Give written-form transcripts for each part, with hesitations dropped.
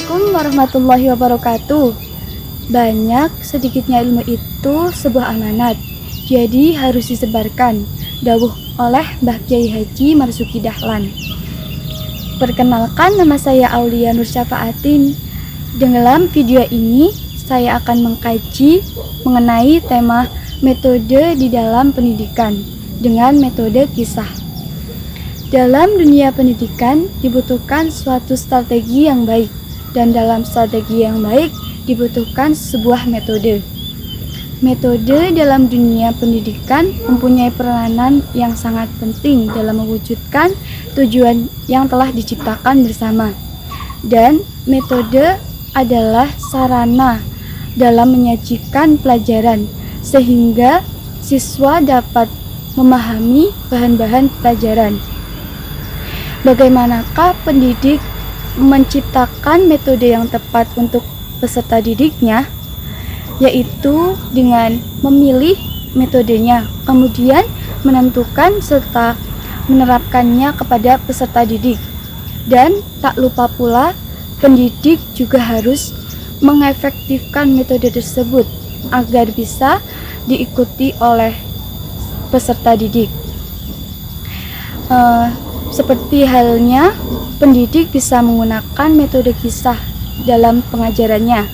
Assalamualaikum warahmatullahi wabarakatuh. Banyak sedikitnya ilmu itu sebuah amanat, jadi harus disebarkan. Dawuh oleh Mbah Kyai Haji Marzuki Dahlan. Perkenalkan, nama saya Aulia Nur Syafaatin. Dalam video ini saya akan mengkaji mengenai tema metode di dalam pendidikan dengan metode kisah. Dalam dunia pendidikan dibutuhkan suatu strategi yang baik, dan dalam strategi yang baik dibutuhkan sebuah metode. Metode dalam dunia pendidikan mempunyai peranan yang sangat penting dalam mewujudkan tujuan yang telah diciptakan bersama. Dan metode adalah sarana dalam menyajikan pelajaran sehingga siswa dapat memahami bahan-bahan pelajaran. Bagaimanakah pendidik menciptakan metode yang tepat untuk peserta didiknya? Yaitu dengan memilih metodenya, kemudian menentukan serta menerapkannya kepada peserta didik. Dan tak lupa pula, pendidik juga harus mengefektifkan metode tersebut agar bisa diikuti oleh peserta didik. Seperti halnya pendidik bisa menggunakan metode kisah dalam pengajarannya.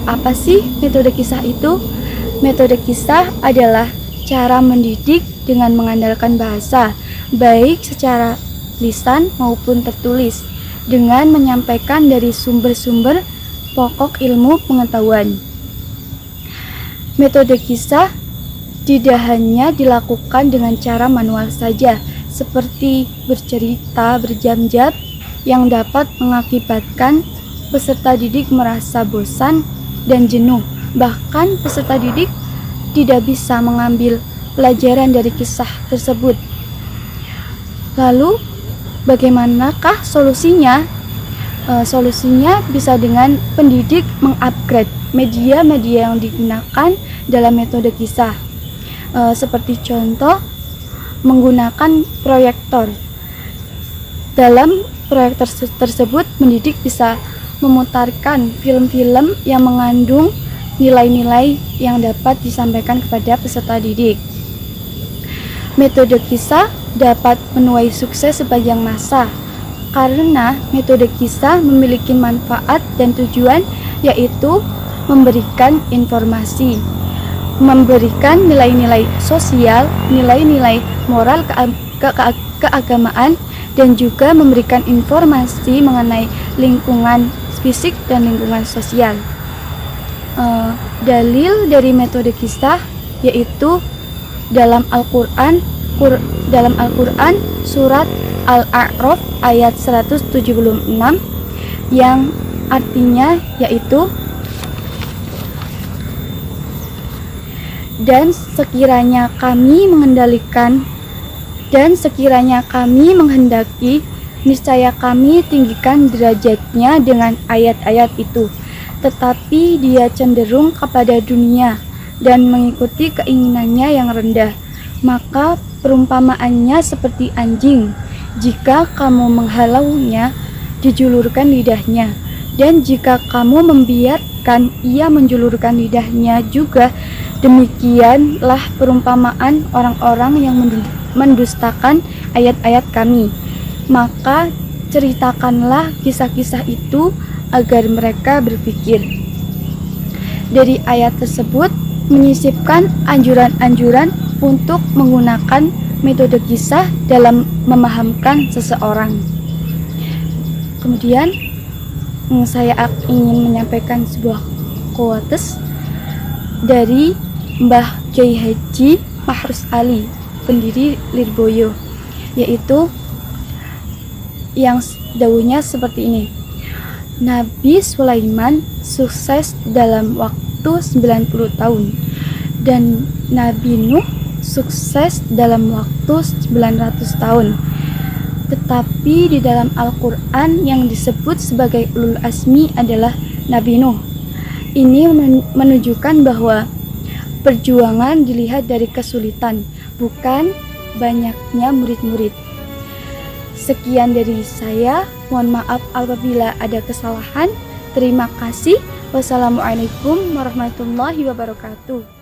Apa sih metode kisah itu? Metode kisah adalah cara mendidik dengan mengandalkan bahasa, baik secara lisan maupun tertulis, dengan menyampaikan dari sumber-sumber pokok ilmu pengetahuan. Metode kisah tidak hanya dilakukan dengan cara manual saja, seperti bercerita berjam-jam yang dapat mengakibatkan peserta didik merasa bosan dan jenuh. Bahkan peserta didik tidak bisa mengambil pelajaran dari kisah tersebut. Lalu bagaimanakah solusinya? Solusinya bisa dengan pendidik mengupgrade media-media yang digunakan dalam metode kisah. Seperti contoh, menggunakan proyektor. Dalam proyektor tersebut, pendidik bisa memutarkan film-film yang mengandung nilai-nilai yang dapat disampaikan kepada peserta didik. Metode kisah dapat menuai sukses sebagian masa karena metode kisah memiliki manfaat dan tujuan, yaitu memberikan informasi, memberikan nilai-nilai sosial, nilai-nilai moral keagamaan, dan juga memberikan informasi mengenai lingkungan fisik dan lingkungan sosial. Dalil dari metode kisah yaitu dalam Al-Quran surat Al-A'raf ayat 176 yang artinya yaitu, dan sekiranya kami menghendaki, niscaya kami tinggikan derajatnya dengan ayat-ayat itu. Tetapi dia cenderung kepada dunia dan mengikuti keinginannya yang rendah. Maka perumpamaannya seperti anjing. Jika kamu menghalaunya, dijulurkan lidahnya. Dan jika kamu membiarkan ia menjulurkan lidahnya juga, demikianlah perumpamaan orang-orang yang mendustakan ayat-ayat kami. Maka ceritakanlah kisah-kisah itu agar mereka berpikir. Dari ayat tersebut menyisipkan anjuran-anjuran untuk menggunakan metode kisah dalam memahamkan seseorang. Kemudian saya ingin menyampaikan sebuah quotes dari Mbah Kyai Haji Mahrus Ali, pendiri Lirboyo, yaitu yang dawuhnya seperti ini. Nabi Sulaiman sukses dalam waktu 90 tahun dan Nabi Nuh sukses dalam waktu 900 tahun. Tetapi di dalam Al-Quran yang disebut sebagai ulul azmi adalah Nabi Nuh. Ini menunjukkan bahwa perjuangan dilihat dari kesulitan, bukan banyaknya murid-murid. Sekian dari saya, mohon maaf apabila ada kesalahan. Terima kasih. Wassalamualaikum warahmatullahi wabarakatuh.